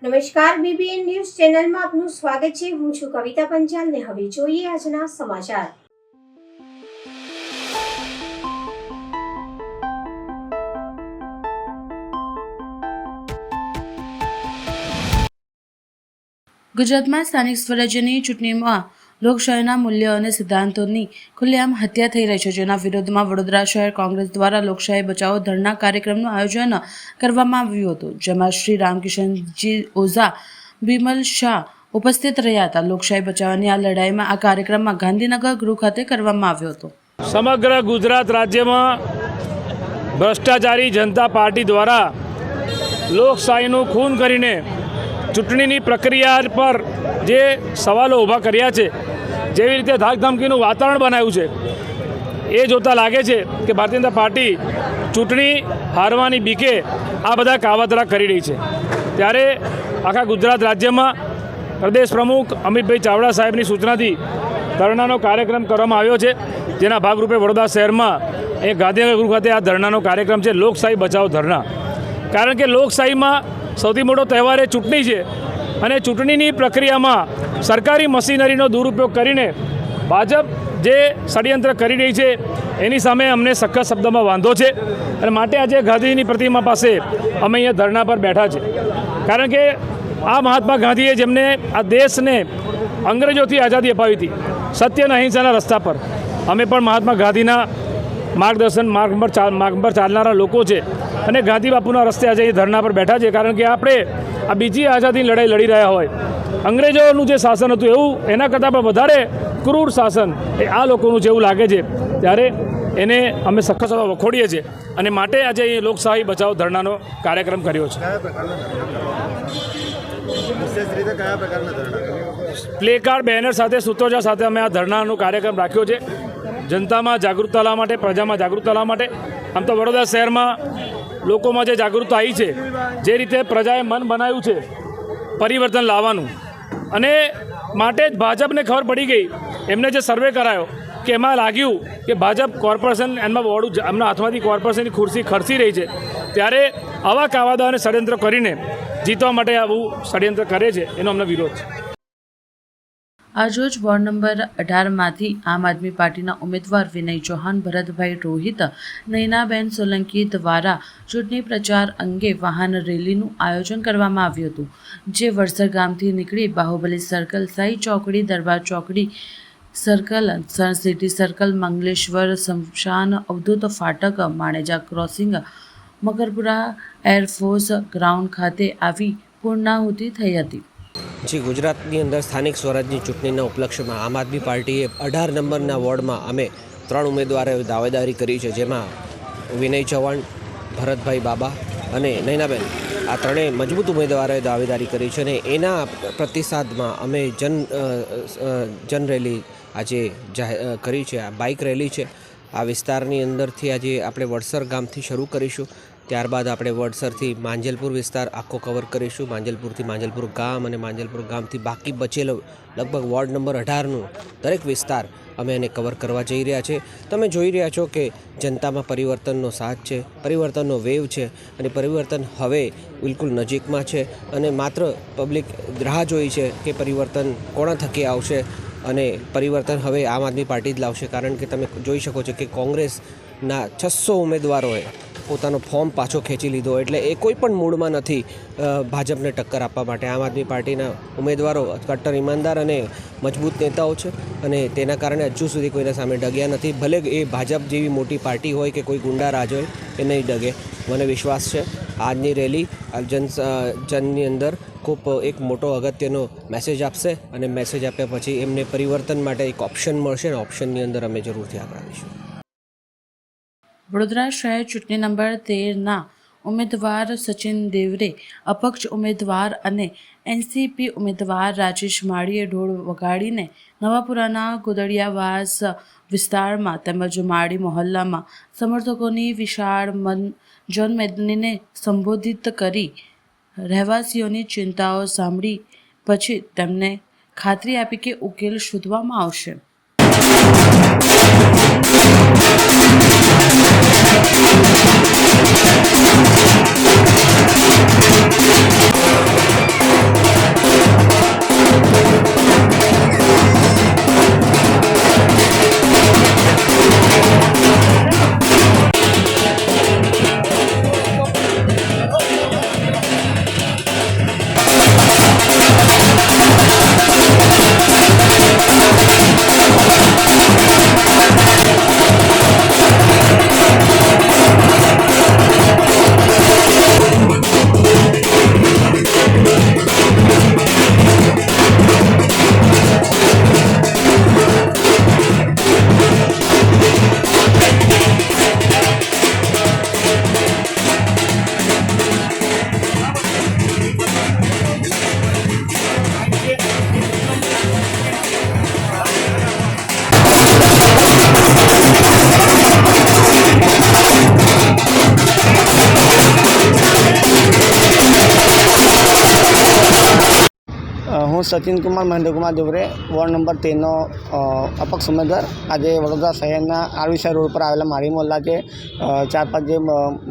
નમસ્કાર, BBN news ચેનલમાં આપનું સ્વાગત છે। હું છું કવિતા પંચાલ ને હવે જોઈએ આજના સમાચાર। ગુજરાતમાં સ્થાનિક સ્વરાજ્યની ચૂંટણીમાં લોકશાહીના મૂલ્યો અને સિદ્ધાંતોની ખુલ્લેઆમ હત્યા થઈ રહી છે, જેના વિરોધમાં વડોદરા શહેર કોંગ્રેસ દ્વારા લોકશાહી બચાવો ધરણા કાર્યક્રમનું આયોજન કરવામાં આવ્યું હતું, જેમાં શ્રી રામકિશનજી ઓઝા, બિમલ શાહ ઉપસ્થિત રહ્યા હતા। લોકશાહી બચાવવાની આ લડાઈમાં આ કાર્યક્રમમાં ગાંધીનગર ગૃહ ખાતે કરવામાં આવ્યો હતો। સમગ્ર ગુજરાત રાજ્યમાં ભ્રષ્ટાચારી જનતા પાર્ટી દ્વારા લોકશાહીનું ખૂન કરીને ચૂંટણીની પ્રક્રિયા પર જે સવાલો ઊભા કર્યા છે, જેવી રીતે ધાકધમકીનું વાતાવરણ બનાવ્યું છે, એ જોતાં લાગે છે કે ભારતીય જનતા પાર્ટી ચૂંટણી હારવાની બીકે આ બધા કાવતરા કરી રહી છે। ત્યારે આખા ગુજરાત રાજ્યમાં પ્રદેશ પ્રમુખ અમિતભાઈ ચાવડા સાહેબની સૂચનાથી ધરણાનો કાર્યક્રમ કરવામાં આવ્યો છે, જેના ભાગરૂપે વડોદરા શહેરમાં એ ગાંધીનગર ગૃહ ખાતે આ ધરણાનો કાર્યક્રમ છે, લોકશાહી બચાવો ધરણા। કારણ કે લોકશાહીમાં સૌથી મોટો તહેવાર એ ચૂંટણી છે અને ચૂંટણીની પ્રક્રિયામાં સરકારી મશીનરીનો દુરુપયોગ કરીને ભાજપ જે ષડયંત્ર કરી રહી છે એની સામે અમને સખત શબ્દમાં વાંધો છે અને માટે આજે ગાંધીજીની પ્રતિમા પાસે અમે અહીંયા ધરણા પર બેઠા છે। કારણ કે આ મહાત્મા ગાંધીએ જેમને આ દેશને અંગ્રેજોથી આઝાદી અપાવી હતી, સત્ય અને અહિંસાના રસ્તા પર અમે પણ મહાત્મા ગાંધીના માર્ગદર્શન માર્ગ પર ચાલનારા લોકો છે અને ગાંધી બાપુના રસ્તે આજે ધરણા પર બેઠા છે। કારણ કે આપણે આ બીજી આઝાદીની લડાઈ લડી રહ્યા હોય, અંગ્રેજોનું જે શાસન હતું એવું એના કરતાં પણ વધારે ક્રૂર શાસન એ આ લોકોનું જેવું લાગે છે, ત્યારે એને અમે સખત વખોડીએ છીએ અને માટે આજે એ લોકશાહી બચાવો ધરણાનો કાર્યક્રમ કર્યો છે। પ્લે કાર્ડ, બેનર સાથે સૂત્રોચ્ચાર સાથે અમે આ ધરણાનો કાર્યક્રમ રાખ્યો છે, જનતામાં જાગૃતતા લાવવા માટે, પ્રજામાં જાગૃતતા લાવવા માટે। આમ તો વડોદરા શહેરમાં લોકોમાં જે જાગૃતતા આવી છે, જે રીતે પ્રજાએ મન બનાવ્યું છે પરિવર્તન લાવવાનું, અને માટે જ ભાજપને ખબર પડી ગઈ, એમને જે સર્વે કરાયો કે એમાં લાગ્યું કે ભાજપ કોર્પોરેશન એમાં વોર્ડ એમના હાથમાંથી કોર્પોરેશનની ખુરશી ખર્ચી રહી છે, ત્યારે આવા કાવાદા અને ષડયંત્ર કરીને જીતવા માટે આવું ષડયંત્ર કરે છે, એનો અમને વિરોધ છે। આજરોજ વોર્ડ નંબર 18માંથી આમ આદમી પાર્ટીના ઉમેદવાર વિનય ચૌહાણ, ભરતભાઈ રોહિત, નયનાબેન સોલંકી દ્વારા ચૂંટણી પ્રચાર અંગે વાહન રેલીનું આયોજન કરવામાં આવ્યું હતું, જે વડસર ગામથી નીકળી બાહુબલી સર્કલ, સાઈ ચોકડી, દરબાર ચોકડી સર્કલ, સન સિટી સર્કલ, મંગલેશ્વર સ્મશાન, અવધૂત ફાટક, Maneja crossing, Makarpura air force ground ખાતે આવી પૂર્ણાહુતિ થઈ હતી। જે ગુજરાતની અંદર સ્થાનિક સ્વરાજની ચૂંટણીના ઉપલક્ષ્યમાં આમ આદમી પાર્ટીએ 18 નંબરના વોર્ડમાં અમે 3 ઉમેદવારોએ દાવેદારી કરી છે, જેમાં વિનય ચૌહાણ, ભરતભાઈ બાબા અને નયનાબેન, આ ત્રણેય મજબૂત ઉમેદવારોએ દાવેદારી કરી છે અને એના પ્રતિસાદમાં અમે જન રેલી આજે કરી છે। આ બાઇક રેલી છે, આ વિસ્તારની અંદરથી આજે આપણે વડસર ગામથી શરૂ કરીશું, ત્યારબાદ આપણે વડસરથી માંજલપુર વિસ્તાર આખો કવર કરીશું, માંજલપુરથી માંજલપુર ગામ અને માંજલપુર ગામથી બાકી બચેલો લગભગ વોર્ડ નંબર 18નું દરેક વિસ્તાર અમે એને કવર કરવા જઈ રહ્યા છે। તમે જોઈ રહ્યા છો કે જનતામાં પરિવર્તનનો સાથ છે, પરિવર્તનનો વેવ છે અને પરિવર્તન હવે બિલકુલ નજીકમાં છે અને માત્ર પબ્લિક રાહ જોઈ છે કે પરિવર્તન કોના થકી આવશે અને પરિવર્તન હવે આમ આદમી પાર્ટી જ લાવશે। કારણ કે તમે જોઈ શકો છો કે કોંગ્રેસના 600 ઉમેદવારોએ પોતાનો ફોર્મ પાછો ખેંચી લીધો, એટલે એ કોઈ પણ મૂડમાં નથી ભાજપને ટક્કર આપવા માટે। આમ આદમી પાર્ટીના ઉમેદવારો કટ્ટર ઈમાનદાર અને મજબૂત નેતાઓ છે અને તેના કારણે હજુ સુધી કોઈના સામે ડગ્યા નથી, ભલે એ ભાજપ જેવી મોટી પાર્ટી હોય કે કોઈ ગુંડા રાજ હોય, એ નહીં ડગે। મને વિશ્વાસ છે આજની રેલી જનની અંદર ખૂબ એક મોટો અગત્યનો મેસેજ આપશે અને મેસેજ આપ્યા પછી એમને પરિવર્તન માટે એક ઓપ્શન મળશે અને ઓપ્શનની અંદર અમે જરૂરથી આગળ આવીશું। વડોદરા શહેર ચૂંટણી નંબર 13ના ઉમેદવાર સચિન દેવરે, અપક્ષ ઉમેદવાર અને એનસીપી ઉમેદવાર રાજેશ માળીએ ઢોલ વગાડીને નવાપુરાના ગોદડિયાવાસ વિસ્તારમાં તેમજ માળી મહોલ્લામાં સમર્થકોની વિશાળ જનમેદનીને સંબોધિત કરી રહેવાસીઓની ચિંતાઓ સાંભળી પછી તેમને ખાતરી આપી કે ઉકેલ શોધવામાં આવશે। હું સચિન કુમાર મહેન્દ્રકુમાર દેવરે વોર્ડ નંબર 13નો અપક્ષ ઉમેદવાર આજે વડોદરા શહેરના આરવીસર રોડ પર આવેલા મારી મોહલ્લા છે 4-5 જે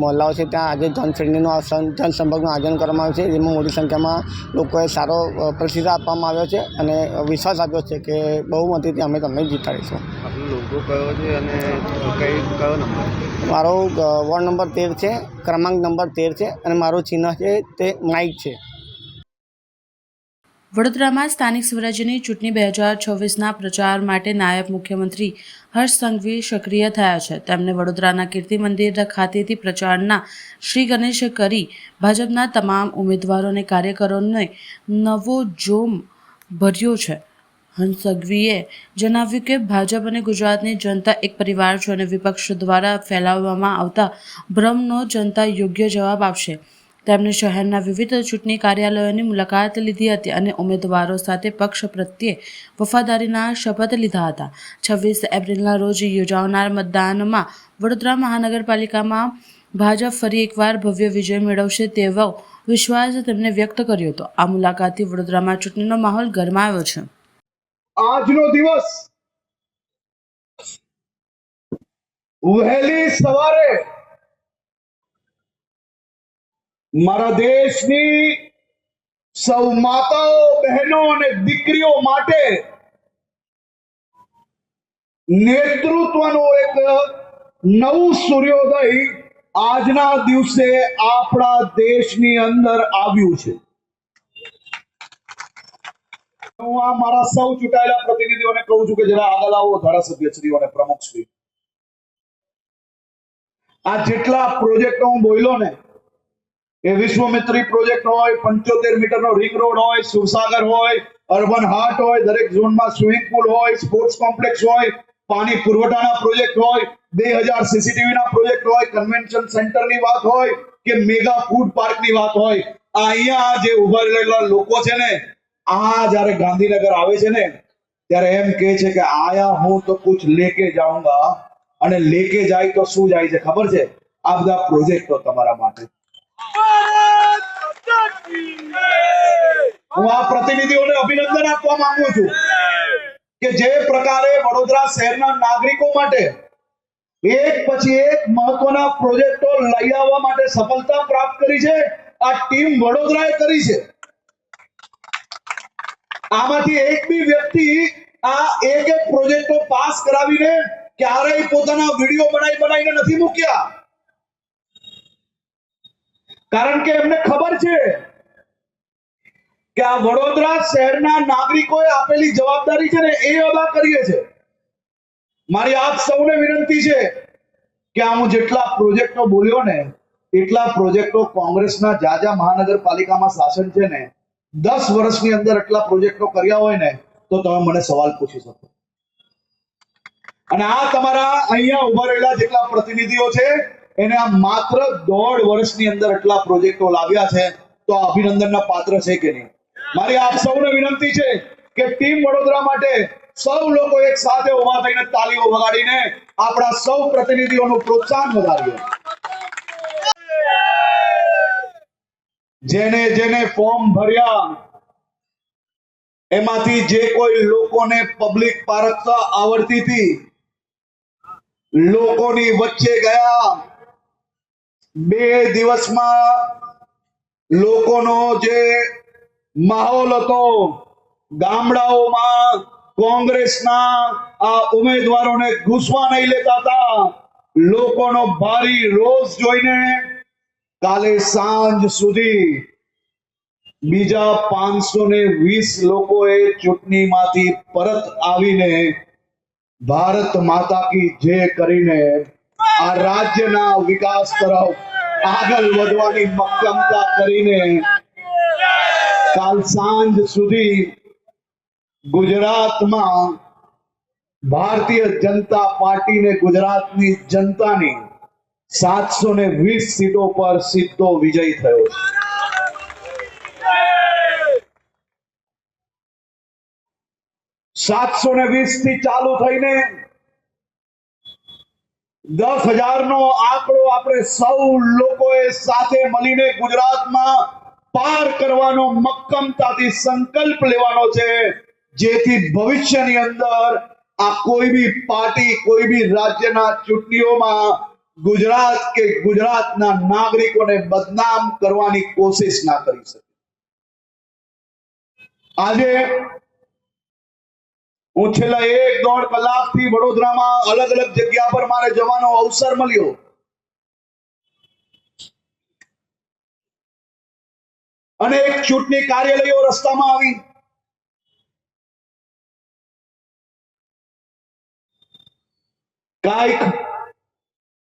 મોહલ્લાઓ છે ત્યાં આજે જનસંપર્કનું આયોજન કરવામાં આવ્યું છે, જેમાં મોટી સંખ્યામાં લોકોએ સારો પ્રતિસાદ આપવામાં આવ્યો છે અને વિશ્વાસ આપ્યો છે કે બહુમતીથી અમે તમને જીતાડીશું. મારો વોર્ડ નંબર 13 છે, ક્રમાંક નંબર 13 છે અને મારું ચિહ્ન છે તે માઇક છે. વડોદરામાં સ્થાનિક સ્વરાજ્યની ચૂંટણી 2026ના પ્રચાર માટે નાયબ મુખ્યમંત્રી હર્ષ સંઘવી સક્રિય થયા છે. તેમણે વડોદરાના કીર્તિ મંદિર ખાતેથી પ્રચારના શ્રી ગણેશ કરી ભાજપના તમામ ઉમેદવારો અને કાર્યકરોને નવો જોમ ભર્યો છે. હર્ષ સંઘવીએ જણાવ્યું કે ભાજપ અને ગુજરાતની જનતા એક પરિવાર છે અને વિપક્ષ દ્વારા ફેલાવવામાં આવતા ભ્રમનો જનતા યોગ્ય જવાબ આપશે. તેમણે શહેરના વિવિધ ચૂંટણી કાર્યાલયોની મુલાકાત લીધી હતી અને ઉમેદવારો સાથે પક્ષ પ્રત્યે વફાદારીના શપથ લીધા હતા. 26 એપ્રિલના રોજ યોજાનાર મતદાનમાં વડોદરા મહાનગરપાલિકામાં ભાજપ ફરી એકવાર ભવ્ય વિજય મેળવશે તેવો વિશ્વાસ તેમણે વ્યક્ત કર્યો હતો. આ મુલાકાતથી વડોદરામાં ચૂંટણીનો માહોલ ગરમાયો છે. આજનો દિવસ વહેલી સવારે મારા દેશની સૌ માતાઓ, બહેનો અને દીકરીઓ માટે નેતૃત્વનું એક નવું સૂર્યોદય આજના દિવસે આપણા દેશની અંદર આવ્યું છે. હું આ મારા સૌ ચૂંટાયેલા પ્રતિનિધિઓને કહું છું કે જરા આગળ આવો, ધારાસભ્યશ્રીઓ અને પ્રમુખશ્રી. આ જેટલા પ્રોજેક્ટો હું બોલ્યો ને, એ વિશ્વમિત્રી પ્રોજેક્ટ હોય, 75 મીટરનો રિંગ રોડ હોય, સુરસાગર હોય, અર્બન હાર્ટ હોય, દરેક ઝોનમાં સ્વિમિંગ પુલ હોય, સ્પોર્ટ્સ કોમ્પ્લેક્સ હોય, પાણી પુરવઠાના પ્રોજેક્ટ હોય, 2000 સીસીટીવી ના પ્રોજેક્ટ હોય, કન્વેન્શન સેન્ટરની વાત હોય કે મેગા ફૂડ પાર્કની વાત હોય, અહીંયા જે ઉભા રહેલા લોકો છે ને, આ જ્યારે ગાંધીનગર આવે છે ને ત્યારે એમ કહે છે કે આયા હું તો કુછ લેકે જાઉંગા, અને લેકે જાય તો શું જાય છે ખબર છે? આ બધા પ્રોજેક્ટો તમારા માટે. હું આ પ્રતિનિધિઓને અભિનંદન આપવા માંગુ છું કે જે પ્રકારે વડોદરા શહેરના નાગરિકો માટે એક પછી એક મહત્વના પ્રોજેક્ટો લઈ આવવા માટે સફળતા પ્રાપ્ત કરી છે. આ ટીમ વડોદરાએ કરી છે. આમાંથી એક બી વ્યક્તિ આ એક પ્રોજેક્ટો પાસ કરાવીને ક્યારેય પોતાના વિડીયો બનાવીને નથી મૂક્યા, કારણ કે એમને ખબર છે કે આ વડોદરા શહેરના નાગરિકોએ આપેલી જવાબદારી છે ને એ અદા કરીએ છે. મારી આપ સૌને વિનંતી છે કે આ હું જેટલા પ્રોજેક્ટો બોલ્યો ને એટલા પ્રોજેક્ટો કોંગ્રેસના જાજા મહાનગરપાલિકામાં શાસન છે ને 10 વર્ષની અંદર એટલા પ્રોજેક્ટો કર્યા હોય ને તો તમે મને સવાલ પૂછી શકો. અને આ તમારા અહીંયા ઉભા રહેલા જેટલા પ્રતિનિધિઓ છે એને આ માત્ર 1.5 વર્ષની અંદર એટલા પ્રોજેક્ટો લાવ્યા છે, તો આ અભિનંદનના પાત્ર છે કે નહીં? મારી આપ સૌને વિનંતી છે કે ટીમ વડોદરા માટે સૌ લોકો એક સાથે ઉભા થઈને તાળીઓ વગાડીને આપણા સૌ પ્રતિનિધિઓનું પ્રોત્સાહન વધારીએ. જેને જેને ફોર્મ ભર્યા એમાંથી જે કોઈ લોકોને પબ્લિક પારખતા આવડતી હતી, લોકોની વચ્ચે ગયા, 2 દિવસમાં લોકોનો જે માહોલ હતો, ગામડાઓમાં કોંગ્રેસના આ ઉમેદવારોને ઘૂસવા નહીં લેતા હતા, લોકોનો ભારી રોષ જોઈને કાલે સાંજ સુધી બીજા 520 લોકોએ ચૂંટણીમાંથી પરત આવીને ભારત માતા કી જય કરીને આ રાજ્યના વિકાસ તરફ આગળ વધવાની મક્કમતા કરીને કાલ સાંજ સુધી ગુજરાતમાં ભારતીય જનતા પાર્ટીને ગુજરાતની જનતાની 720 સીટો પર સીધો વિજય થયો છે। 720 થી ચાલુ થઈને 10,000 નો આંકડો આપણે સૌ લોકોએ સાથે મળીને ગુજરાતમાં પાર કરવાનો મક્કમતાથી સંકલ્પ લેવાનો છે, જેથી ભવિષ્યની અંદર આ કોઈ બી પાર્ટી કોઈ બી રાજ્યના ચૂંટણીઓમાં ગુજરાત કે ગુજરાતના નાગરિકોને બદનામ કરવાની કોશિશ ના કરી શકે। આજે હું છેલ્લા 1-1.5 કલાકથી વડોદરામાં અલગ અલગ જગ્યા પર મારે જવાનો અવસર મળ્યો। અનેક ચૂંટણી કાર્યાલયો રસ્તામાં આવી, કાંઈક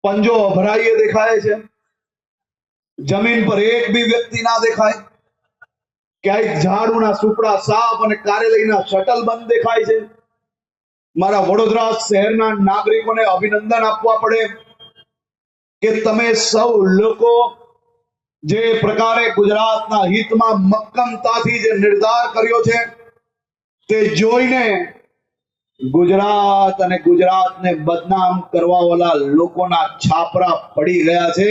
પંજો અભરાઈએ દેખાય છે, જમીન પર એક બી વ્યક્તિ ના દેખાય, ક્યાંક ઝાડુના સુપડા સાફ અને કાર્યાલયના શટલ બંધ દેખાય છે। મારા વડોદરા શહેરના નાગરિકોને અભિનંદન આપવા પડે કે તમે સૌ લોકો જે પ્રકારે ગુજરાતના હિતમાં મક્કમતાથી જે નિર્ધાર કર્યો છે તે જોઈને ગુજરાત અને ગુજરાતને બદનામ કરવા વાળા લોકોના છાપરા પડી ગયા છે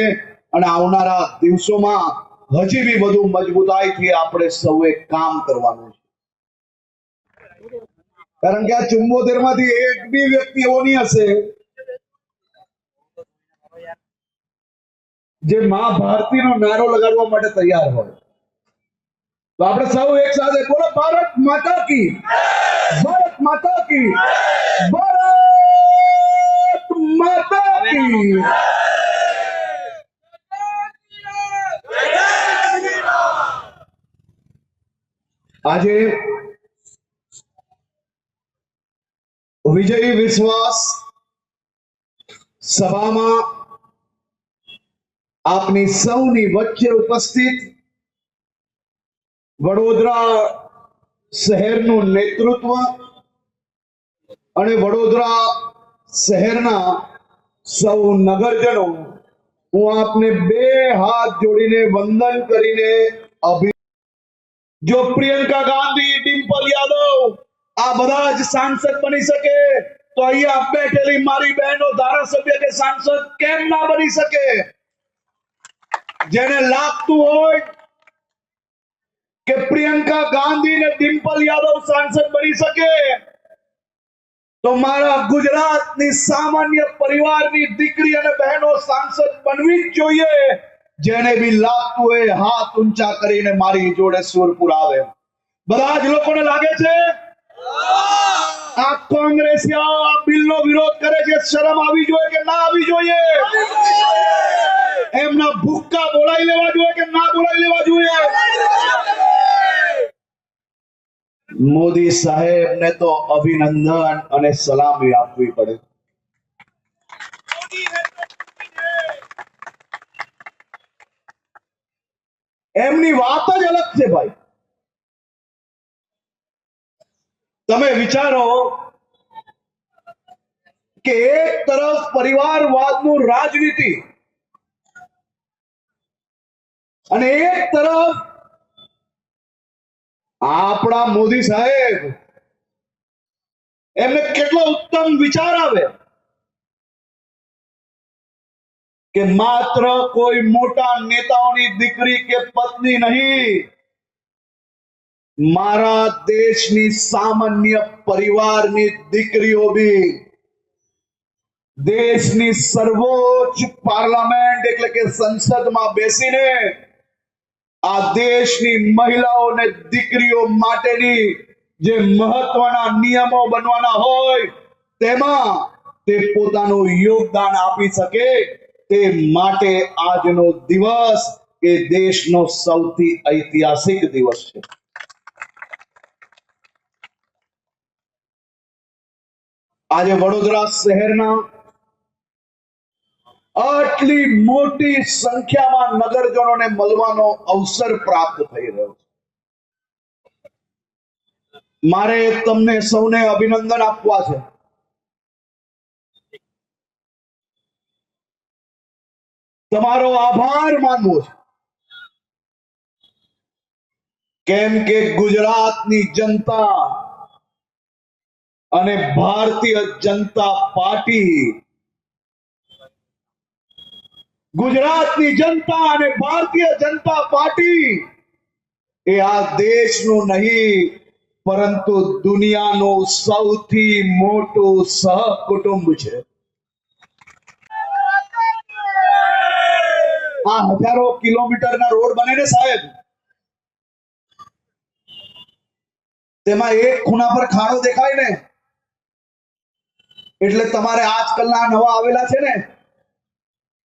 અને આવનારા દિવસોમાં હજી બી વધુ મજબૂતાઈથી આપણે સૌએ કામ કરવાનું છે। કારણ કે આ 74 માંથી એક બી વ્યક્તિ એવો નહીં હશે જે માં ભારતીનો નારો લગાડવા માટે તૈયાર હોય। તો આપણે સૌ એક સાથે બોલો, ભારત માતા કી, ભારત માતા કી, ભારત માતા કી। આજે વિજય વિશ્વાસ સભામાં આપની સૌની વચ્ચે ઉપસ્થિત વડોદરા શહેરનું નેતૃત્વ અને વડોદરા શહેરના સૌ નગરજનો, હું આપને 2 હાથ જોડીને વંદન કરીને જો પ્રિયંકા ગાંધી, ડિમ્પલ યાદવ આ બધા જ સાંસદ બની શકે તો અહીંયા બેઠેલી મારી બહેનો ધારાસભ્ય કે સાંસદ કેમ ના બની શકે? જેને લાગતું હોય કે પ્રિયંકા ગાંધી ને ડિમ્પલ યાદવ સાંસદ બની શકે તો મારા ગુજરાતની સામાન્ય પરિવારની દીકરી અને બહેનો સાંસદ બનવી જ જોઈએ। જેને બી લાગતું હોય હાથ ઊંચા કરીને મારી જોડે સુર પુરાવે। બધા જ લોકોને લાગે છે આ કોંગ્રેસીઓ આ બિલનો વિરોધ કરે છે, શરમ આવી જોઈએ કે ના આવી જોઈએ? એમના ભૂક્કા બોલાવી લેવા જોઈએ કે ના બોલાવી લેવા જોઈએ? મોદી સાહેબને તો અભિનંદન અને સલામી આપવી પડે। એમની વાત જ અલગ છે ભાઈ। તમે વિચારો કે એક તરફ પરિવારવાદનું રાજનીતિ અને એક તરફ આપણા મોદી સાહેબ, એમને કેટલો ઉત્તમ વિચાર આવે કે માત્ર કોઈ મોટા નેતાઓની દીકરી કે પત્ની નહીં, મારા દેશની સામાન્ય પરિવારની દીકરીઓ બી દેશની સર્વોચ્ચ પાર્લામેન્ટ એટલે કે સંસદમાં બેસીને આ દેશની મહિલાઓ અને દીકરીઓ માટેની જે મહત્વના નિયમો બનવાના હોય તેમાં તે પોતાનું યોગદાન આપી શકે તે માટે આજનો દિવસ એ દેશનો સૌથી ઐતિહાસિક દિવસ છે. આજે વડોદરા શહેરના આટલી મોટી સંખ્યામાં નગરજનોને મળવાનો અવસર પ્રાપ્ત થઈ રહ્યો છે. મારે તમને સૌને અભિનંદન આપવા છે. તમારો આભાર માનવો છે, કેમ કે ગુજરાતની જનતા અને ભારતીય જનતા પાર્ટી ગુજરાતની જનતા અને ભારતીય જનતા પાર્ટી એ આ દેશનું નહીં પરંતુ દુનિયાનું સૌથી મોટું સહકુટુંબ છે. આ હજારો કિલોમીટરના રોડ બને ને સાહેબ, તેમાં એક ખૂણા પર ખાડો દેખાય ને એટલે તમારે આજકાલના નવા આવેલા છે ને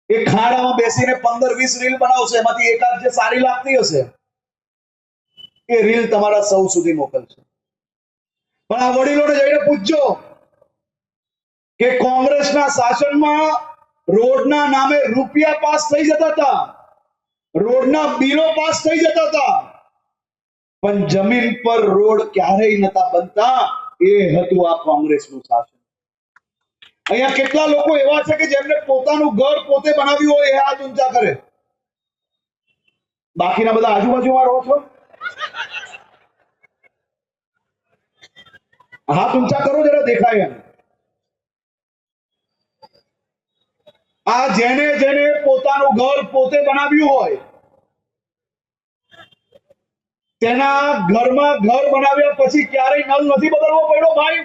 એ ખાડામાં બેસીને 15-20 રીલ બનાવશે, એમાંથી એકાદ જે સારી લાગતી હશે એ રીલ તમારા સૌ સુધી મોકલશે. પણ આ વડીલોને જઈને પૂછજો કે કોંગ્રેસના શાસનમાં રોડના નામે રૂપિયા પાસ થઈ જતા હતા, રોડના બિલો પાસ થઈ જતા હતા, પણ જમીન પર રોડ ક્યારેય નતા બનતા. એ હતું આ કોંગ્રેસનું શાસન. અહીંયા કેટલા લોકો એવા છે કે જેમને પોતાનું ઘર પોતે બનાવ્યું હોય એ હાથ ઊંચા કરે. બાકીના બધા આજુબાજુમાં રહો છો, હાથ ઊંચા કરો જરા દેખાય. આ જેને જેને પોતાનું ઘર પોતે બનાવ્યું હોય તેના ઘરમાં ઘર બનાવ્યા પછી ક્યારેય નળ નથી બદલવો પડ્યો ભાઈ?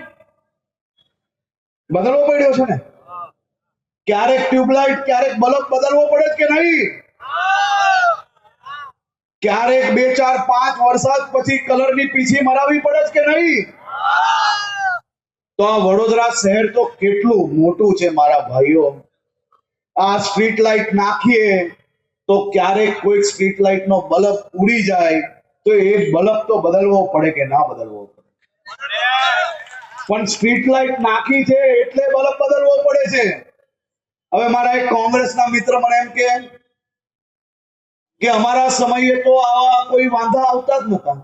બદલવો પડ્યો છે ને? ક્યારેક ટ્યુબલાઇટ ક્યારેક બલ્બ બદલવો પડે કે નહીં? ક્યારેક 2-4-5 વરસાદ પછી કલરની પીછી મરાવી પડે કે નહીં? તો આ વડોદરા શહેર તો કેટલું મોટું છે મારા ભાઈઓ. આ સ્ટ્રીટ લાઇટ નાખીએ તો ક્યારેક કોઈ સ્ટ્રીટ લાઇટ નો બલ્બ ઉડી જાય તો એ બલ્બ તો બદલવો પડે કે ના બદલવો પડે? પણ સ્ટ્રીટ લાઇટ નાખી છે એટલે બલ્બ બદલવો પડે છે. હવે મારા એક કોંગ્રેસના મિત્ર મને એમ કે અમારા સમયે તો આવા કોઈ વાંધા આવતા જ નતા.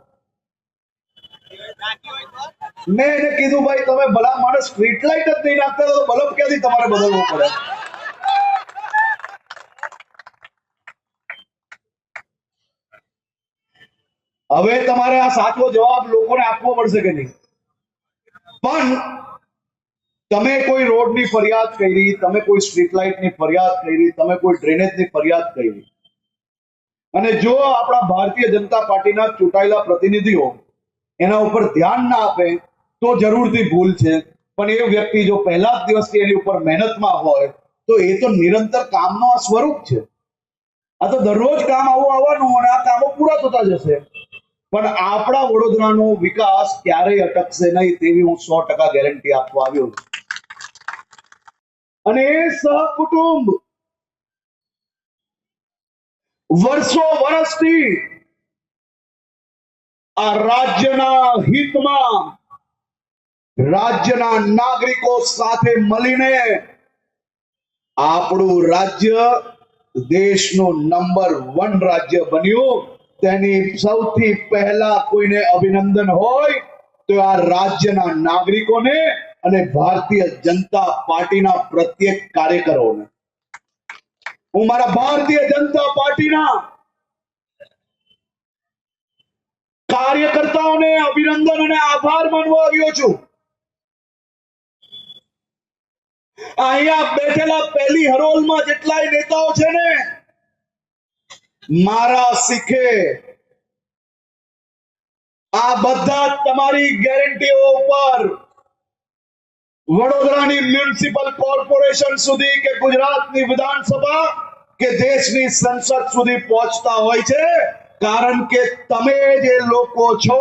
મેં એને કીધું ભાઈ તમે ભલા માણસ સ્ટ્રીટ લાઇટ જ નહીં નાખતા તો બલ્બ ક્યાંથી તમારે બદલવો પડે? હવે તમારે આ સાચો જવાબ લોકોને આપવો પડશે કે નહીં? પણ તમે કોઈ રોડની ફરિયાદ કરી, તમે કોઈ સ્ટ્રીટ લાઇટની ફરિયાદ કરી, તમે કોઈ ડ્રેનેજની ફરિયાદ કરી, અને જો આપણા ભારતીય જનતા પાર્ટીના ચૂંટાયેલા પ્રતિનિધિઓ એના ઉપર ધ્યાન ના આપે તો જરૂરથી ભૂલ છે. પણ એ વ્યક્તિ જો પહેલા જ દિવસથી એની ઉપર મહેનતમાં હોય તો એ તો નિરંતર કામનો આ સ્વરૂપ છે. આ તો દરરોજ કામ આવું આવવાનું અને આ કામો પૂરા થતા જશે. પણ આપણા વડોદરાનો વિકાસ ક્યારેય અટકશે નહીં તેવી હું 100% ગેરંટી આપવા આવ્યો છું. અને એ સહકુટુંબ વર્ષો વર્ષથી આ રાજ્યના હિતમાં રાજ્યના નાગરિકો સાથે મળીને આપણું રાજ્ય દેશનું નંબર 1 રાજ્ય બન્યું. તેની સૌથી પહેલા કોઈને અભિનંદન હોય તો આ રાજ્યના નાગરિકોને અને ભારતીય જનતા પાર્ટીના પ્રત્યેક કાર્યકરોને. હું મારા ભારતીય જનતા પાર્ટીના કાર્યકર્તાઓને અભિનંદન અને આભાર માનવા આવ્યો છું. અહીંયા બેઠેલા પહેલી હરોલમાં જેટલાય નેતાઓ છે ને મારા શીખે આ બધા તમારી ગેરંટીઓ ઉપર વડોદરાની મ્યુનિસિપલ કોર્પોરેશન સુધી કે ગુજરાતની વિધાનસભા કે દેશની સંસદ સુધી પહોંચતા હોય છે કારણ કે તમે જે લોકો છો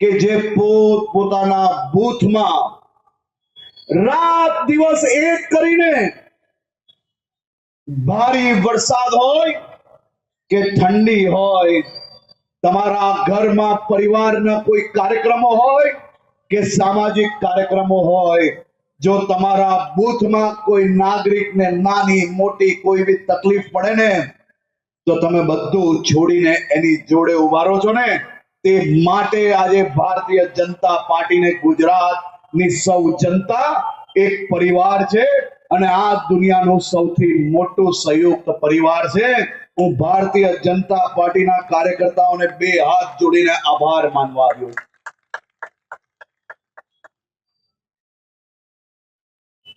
કે જે પોતાના બૂથમાં રાત દિવસ એક કરીને ભારે વરસાદ હોય કે ઠંડી હોય, તમારા ઘરમાં પરિવારના કોઈ કાર્યક્રમો હોય કે સામાજિક કાર્યક્રમો હોય, જો તમારા બૂથમાં કોઈ નાગરિકને નાની મોટી કોઈ બી તકલીફ પડે ને તો તમે બધું છોડીને એની જોડે ઉભા રહો છો ને. તે માટે આજે ભારતીય જનતા પાર્ટીને ગુજરાતની સૌ જનતા એક પરિવાર છે અને આ દુનિયાનું સૌથી મોટું સંયુક્ત પરિવાર છે. હું ભારતીય જનતા પાર્ટીના કાર્યકર્તાઓને બે હાથ જોડીને આભાર માનવા આવ્યો.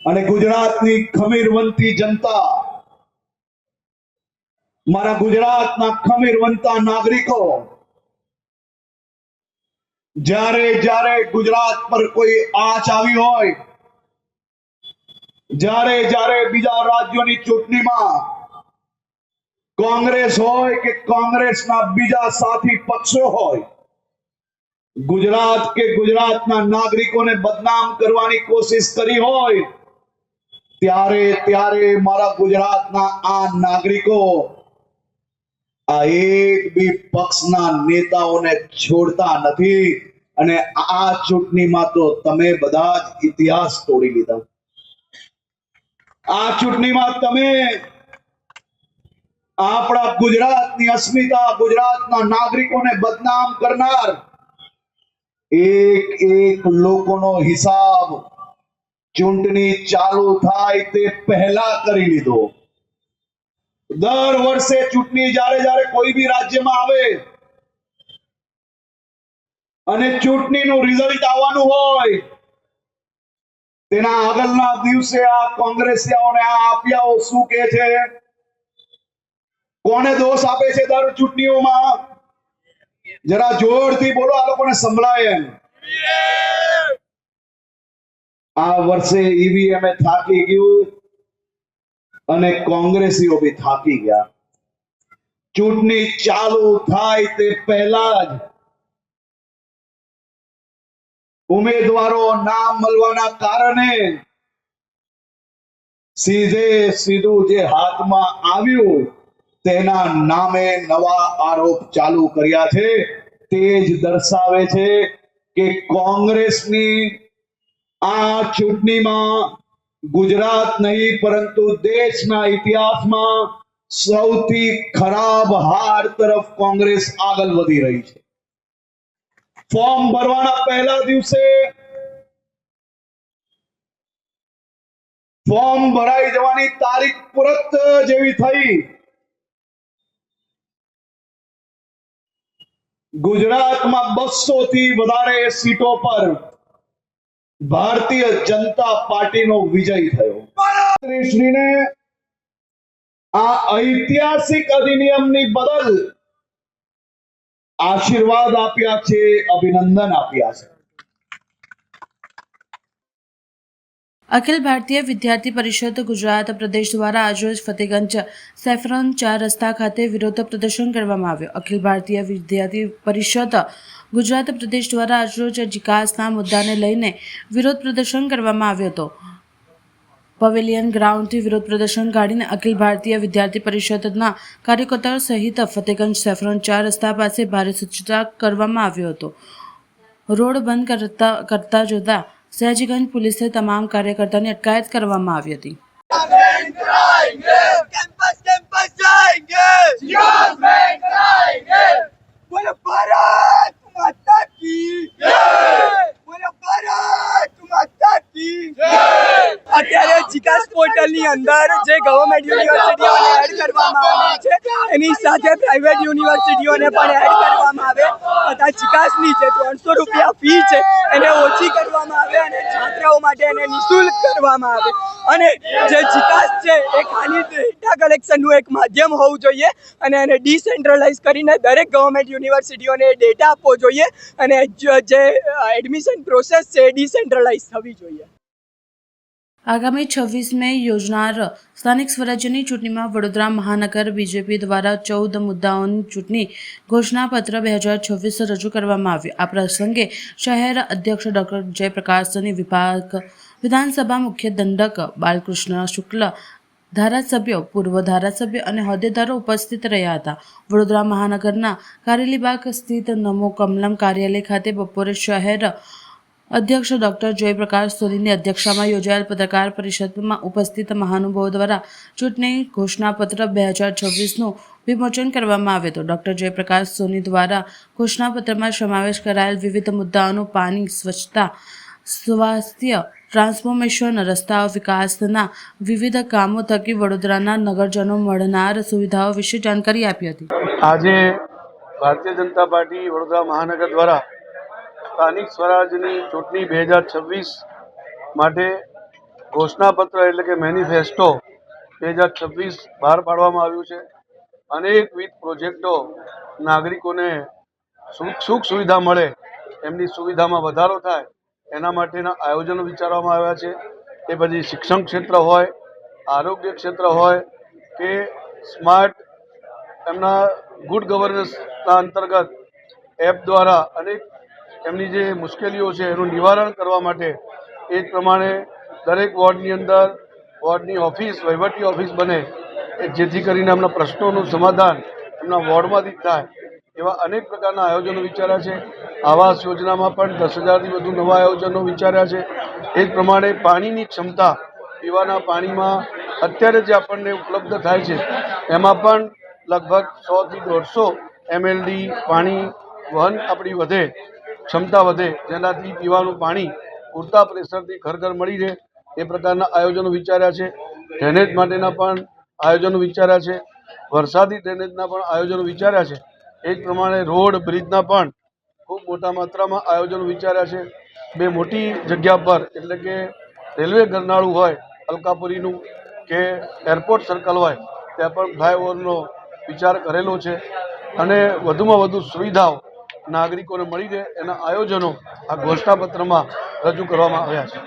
અને ગુજરાતની ખમીરવંતી જનતા, મારા ગુજરાતના ખમીરવંતા નાગરિકો, જ્યારે જ્યારે ગુજરાત પર કોઈ આંચ આવી હોય, જ્યારે જ્યારે બીજા રાજ્યોની ચૂંટણીમાં કોંગ્રેસ હોય કે કોંગ્રેસના બીજા સાથી પક્ષો હોય, ગુજરાત કે ગુજરાતના નાગરિકોને બદનામ કરવાની કોશિશ કરી હોય, ત્યારે ત્યારે મારા ગુજરાતના આ નાગરિકો આ એક બી પક્ષના નેતાઓને છોડતા નથી. અને આ ચૂંટણીમાં તો તમે બધા જ ઇતિહાસ તોડી લીધા. આ ચૂંટણીમાં તમે આપણા ગુજરાતની અસ્મિતા, ગુજરાતના નાગરિકોને બદનામ કરનાર એક એક લોકોનો હિસાબ ચૂંટણી ચાલુ થાય તે પહેલા કરી લીધો. દર વર્ષે ચૂંટણી જ્યારે જ્યારે કોઈ બી રાજ્યમાં આવે અને ચૂંટણીનું રિઝલ્ટ આવવાનું હોય, તેના આગળના દિવસે આ કોંગ્રેસીઓને આ આપિયાઓ શું કહે છે, કોને દોષ આપે છે દર ચૂંટણીઓમાં? જરા જોરથી બોલો, આ લોકોને સંભળાય એમ. આ વર્ષે ઈવીએમ થાકી ગયું અને કોંગ્રેસીઓ બી થાકી ગયા. ચૂંટણી ચાલુ થાય તે પહેલા જ ઉમેદવારો નામ મળવાના કારણે સીધું જે હાથમાં આવ્યું તેના નામે નવા આરોપ ચાલુ કર્યા છે. તે જ દર્શાવે છે કે કોંગ્રેસની આ ચૂંટણીમાં ગુજરાત નહીં પરંતુ દેશના ઇતિહાસમાં સૌથી ખરાબ હાર તરફ કોંગ્રેસ આગળ વધી રહી છે. ફોર્મ ભરવાના પહેલા દિવસે ફોર્મ ભરાઈ જવાની તારીખ પુરત જેવી થઈ, ગુજરાતમાં 200 થી વધારે સીટો પર ભારતીય જનતા પાર્ટીનો વિજય થયો. શ્રીને આ ઐતિહાસિક અધિનિયમની બદલ આશીર્વાદ આપ્યા છે, અભિનંદન આપ્યા છે. અખિલ ભારતીય વિદ્યાર્થી પરિષદ ગુજરાત પ્રદેશ દ્વારા આજરોજ ફતેગંજ સેફ્રોન 4 રસ્તા ખાતે વિરોધ પ્રદર્શન કરવામાં આવ્યું. અખિલ ભારતીય વિદ્યાર્થી પરિષદ ગુજરાત પ્રદેશ દ્વારા આજરોજ જીકાસના મુદ્દાને લઈને વિરોધ પ્રદર્શન કરવામાં આવ્યો હતો. પવેલિયન ગ્રાઉન્ડથી વિરોધ પ્રદર્શન કાઢીને અખિલ ભારતીય વિદ્યાર્થી પરિષદના કાર્યકર્તાઓ સહિત ફતેગંજ સેફ્રોન 4 રસ્તા પાસે ભારે સૂચકાંક કરવામાં આવ્યો હતો. રોડ બંધ કરતા જોતા સયાજીગંજ પોલીસે તમામ કાર્યકર્તાઓની અટકાયત કરવામાં આવી હતી. અત્યારે જીકાસ પોર્ટલની અંદર જે ગવર્મેન્ટ યુનિવર્સિટીઓને એડ કરવામાં આવી છે એની સાથે પ્રાઇવેટ યુનિવર્સિટીઓને પણ એડ કરવામાં આવે તથા જીકાસની જે 300 રૂપિયા ફી છે એને ઓછી કરવામાં આવે અને છાત્રાઓ માટે એને નિઃશુલ્ક કરવામાં આવે. અને જે જીકાસ છે એ ખાલી ડેટા કલેક્શનનું એક માધ્યમ હોવું જોઈએ અને એને ડિસેન્ટ્રલાઇઝ કરીને દરેક ગવર્મેન્ટ યુનિવર્સિટીઓને ડેટા આપવો જોઈએ અને જે એડમિશન પ્રોસેસ છે એ ડિસેન્ટ્રલાઇઝ થવી જોઈએ. આગામી 26 મે યોજનાર સ્થાનિક સ્વરાજ્યની ચૂંટણીમાં વડોદરા મહાનગર બીજેપી દ્વારા 14 મુદ્દાઓની ચૂંટણી ઘોષણાપત્ર 2026 રજૂ કરવામાં આવ્યું. આ પ્રસંગે શહેર અધ્યક્ષ ડોક્ટર જયપ્રકાશની વિધાનસભા મુખ્ય દંડક બાલકૃષ્ણ શુક્લ, ધારાસભ્યો, પૂર્વ ધારાસભ્ય અને હોદ્દેદારો ઉપસ્થિત રહ્યા હતા. વડોદરા મહાનગરના કારેલીબાગ સ્થિત નમો કમલમ કાર્યાલય ખાતે બપોરે શહેર અધ્યક્ષ ડોક્ટર જયપ્રકાશ સોનીની અધ્યક્ષતામાં યોજાયેલ પત્રકાર પરિષદમાં ઉપસ્થિત મહાનુભાવો દ્વારા ચૂંટણી ઘોષણાપત્ર 2026નું વિમોચન કરવામાં આવ્યું હતું. ડોક્ટર જયપ્રકાશ સોની દ્વારા ઘોષણાપત્રમાં સમાવેશ કરાયેલ વિવિધ મુદ્દાઓનું પાણી, સ્વચ્છતા, સ્વાસ્થ્ય, ટ્રાન્સફોર્મેશન, રસ્તાઓ, વિકાસના વિવિધ કામો થકી વડોદરાના નગરજનો મળનાર સુવિધાઓ વિશે જાણકારી આપી હતી. આજે ભારતીય જનતા પાર્ટી વડોદરા મહાનગર દ્વારા સ્થાનિક સ્વરાજની ચૂંટણી 2026 માટે ઘોષણાપત્ર એટલે કે મેનિફેસ્ટો 2026 બહાર પાડવામાં આવ્યું છે. અનેકવિધ પ્રોજેક્ટો નાગરિકોને સુખ સુવિધા મળે, એમની સુવિધામાં વધારો થાય એના માટેના આયોજનો વિચારવામાં આવ્યા છે. એ પછી શિક્ષણ ક્ષેત્ર હોય, આરોગ્ય ક્ષેત્ર હોય કે સ્માર્ટ એમના ગુડ ગવર્નન્સના અંતર્ગત એપ દ્વારા અનેક એમની જે મુશ્કેલીઓ છે એનું નિવારણ કરવા માટે એ જ પ્રમાણે દરેક વોર્ડની અંદર વોર્ડની ઓફિસ, વહીવટી ઓફિસ બને જેથી કરીને એમના પ્રશ્નોનું સમાધાન એમના વોર્ડમાંથી જ થાય એવા અનેક પ્રકારના આયોજનો વિચાર્યા છે. આવાસ યોજનામાં પણ 10,000થી વધુ નવા આયોજનો વિચાર્યા છે. એ જ પ્રમાણે પાણીની ક્ષમતા, પીવાના પાણીમાં અત્યારે જે આપણને ઉપલબ્ધ થાય છે એમાં પણ લગભગ 100થી 150 mld પાણી વહન આપણી વધે, ક્ષમતા વધે, જેનાથી પીવાનું પાણી પૂરતા પ્રેશરથી ઘર ઘર મળી રહે એ પ્રકારના આયોજનો વિચાર્યા છે. ડ્રેનેજ માટેના પણ આયોજનો વિચાર્યા છે. વરસાદી ડ્રેનેજના પણ આયોજનો વિચાર્યા છે. એ જ પ્રમાણે રોડ, બ્રિજના પણ ખૂબ મોટા માત્રામાં આયોજનો વિચાર્યા છે. બે મોટી જગ્યા પર એટલે કે રેલવે ગરનાળું હોય અલકાપુરીનું કે એરપોર્ટ સર્કલ હોય ત્યાં પણ ફ્લાયઓવરનો વિચાર કરેલો છે અને વધુમાં વધુ સુવિધાઓ નાગરિકોને મળી રહે એના આયોજનો આ ઘોષણાપત્રમાં રજૂ કરવામાં આવ્યા છે.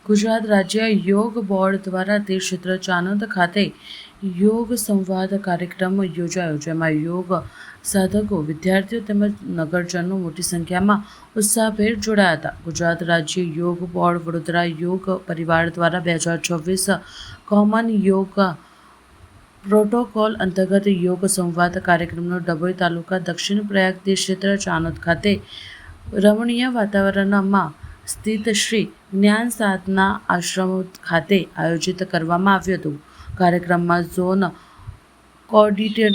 ગુજરાત રાજ્ય યોગ બોર્ડ દ્વારા તીર્થક્ષેત્ર ચાણોદ ખાતે યોગ સંવાદ કાર્યક્રમ યોજાયો, જેમાં યોગ સાધકો, વિદ્યાર્થીઓ તેમજ નગરજનો મોટી સંખ્યામાં ઉત્સાહભેર જોડાયા હતા. ગુજરાત રાજ્ય યોગ બોર્ડ વડોદરા યોગ પરિવાર દ્વારા 2026 કોમન યોગ પ્રોટોકોલ અંતર્ગત યોગ સંવાદ કાર્યક્રમનો ડભોઈ તાલુકા દક્ષિણ પ્રયાગ તીર્થક્ષેત્ર ચાણોદ ખાતે રમણીય વાતાવરણમાં સ્થિત શ્રી જ્ઞાન સાધના આશ્રમ ખાતે આયોજિત કરવામાં આવ્યું હતું. કાર્યક્રમમાં ઝોન કોઓર્ડિનેટર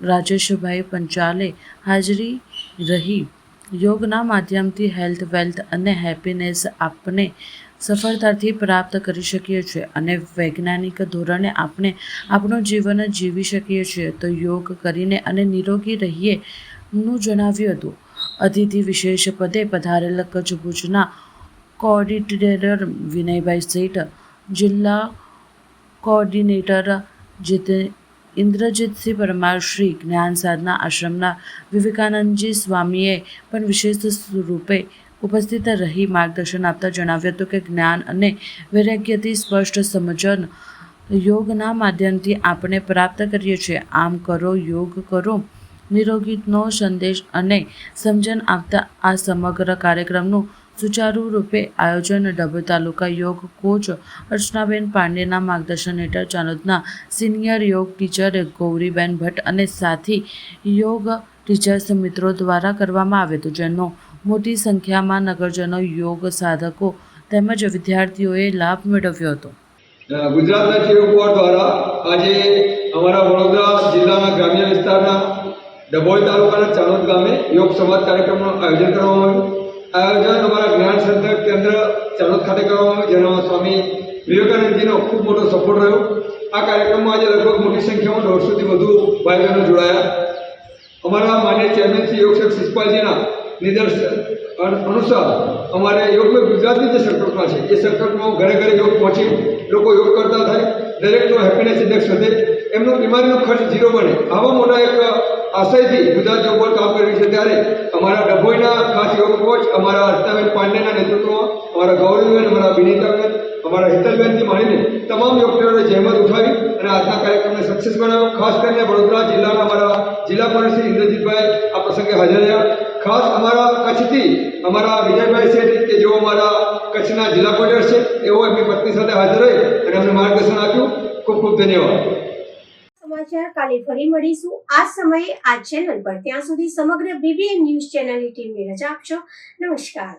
રાજેશભાઈ પંચાલે હાજરી રહી યોગના માધ્યમથી હેલ્થ, વેલ્થ અને હેપીનેસ આપણે સફળતાથી પ્રાપ્ત કરી શકીએ છીએ અને વૈજ્ઞાનિક ધોરણે આપણે આપણું જીવન જીવી શકીએ છીએ તો યોગ કરીને અને નિરોગી રહીએ નું જણાવ્યું હતું. અતિથિ વિશેષ પદે પધારેલ કચ્છ ભુજના કોઓર્ડિનેટર વિનયભાઈ શેઠ, જિલ્લા કોઓર્ડિનેટર ઇન્દ્રજીતસિંહ પરમાર, શ્રી જ્ઞાન સાધના આશ્રમના વિવેકાનંદજી સ્વામીએ પણ વિશેષ રૂપે ઉપસ્થિત રહી માર્ગદર્શન આપતા જણાવ્યું હતું કે જ્ઞાન અને વૈરાગ્યથી સ્પષ્ટ સમજણ યોગના માધ્યમથી આપણે પ્રાપ્ત કરીએ છીએ. આમ કરો, યોગ કરો, નિરોગીનો સંદેશ અને સમજણ આપતા આ સમગ્ર કાર્યક્રમનું સુચારુ રૂપે આયોજન ડભોઈ તાલુકા યોગ કોચ અર્ચનાબેન પાંડેના માર્ગદર્શન હેઠળ ચાણોદના સિનિયર યોગ ટીચર ગૌરીબેન ભટ્ટ અને સાથી યોગ ટીચર્સ મિત્રો દ્વારા કરવામાં આવ્યું હતું, જેનો મોટી સંખ્યામાં નગરજનો, યોગ સાધકો તેમજ વિદ્યાર્થીઓએ લાભ મેળવ્યો હતો. ગુજરાત રાજ્ય યોગ બોર્ડ દ્વારા આજે અમારા વડોદરા જિલ્લાના ગ્રામ્ય વિસ્તારના ડભોઈ તાલુકાના ચાણોદ ગામે યોગ સંવાદ કાર્યક્રમનું આયોજન કરવામાં આવ્યું. આયોજન અમારા જ્ઞાન સંતક કેન્દ્ર ચાણોદ ખાતે કરવામાં આવ્યું, જેનો સ્વામી વિવેકાનંદજીનો ખૂબ મોટો સપોર્ટ રહ્યો. આ કાર્યક્રમમાં આજે લગભગ મોટી સંખ્યામાં 150થી વધુ ભાઈ બહેનો જોડાયા. અમારા માન્ય ચેરમેન શ્રી યોગસેક શિષપાલજીના નિર્દેશ અનુસાર અમારે યોગમાં ગુજરાતની જે સર્કલમાં છે એ સર્કલમાં ઘરે ઘરે યોગ પહોંચી લોકો યોગ કરતા થાય, દરેકનો હેપીનેસ ઇન્ડેક્સ વધે, એમનો બીમારીનો ખર્ચ 0 બને. આવા મોટા એક આશયથી ગુજરાત જોબ બોર્ડ કામ કરી રહી છે, ત્યારે અમારા ડભોઈના ખાસ યોગ કોચ અમારા અર્ચનાબેન પાંડેના નેતૃત્વમાં અમારા ગૌરવબેન, અમારા વિનીતાબેન, અમારા હિતલબેનથી માંડીને તમામ ડોક્ટરોએ જહેમત ઉઠાવી અને આજના કાર્યક્રમને સક્સેસ બનાવ્યો. ખાસ કરીને વડોદરા જિલ્લાના અમારા જિલ્લા પ્રમુખ ઇન્દ્રજીતભાઈ આ પ્રસંગે હાજર રહ્યા. ખાસ અમારા કચ્છથી અમારા વિજયભાઈ શેઠ કે જેઓ અમારા કચ્છના જિલ્લા કોર્ડિનેટર છે, એઓ એમની પત્ની સાથે હાજર રહી અને અમને માર્ગદર્શન આપ્યું. ખૂબ ખૂબ ધન્યવાદ. સમાચાર કાલે ફરી મળીશું આ સમયે આ ચેનલ પર. ત્યાં સુધી સમગ્ર BBN ન્યૂઝ ચેનલની ટીમને રજા આપશો. નમસ્કાર.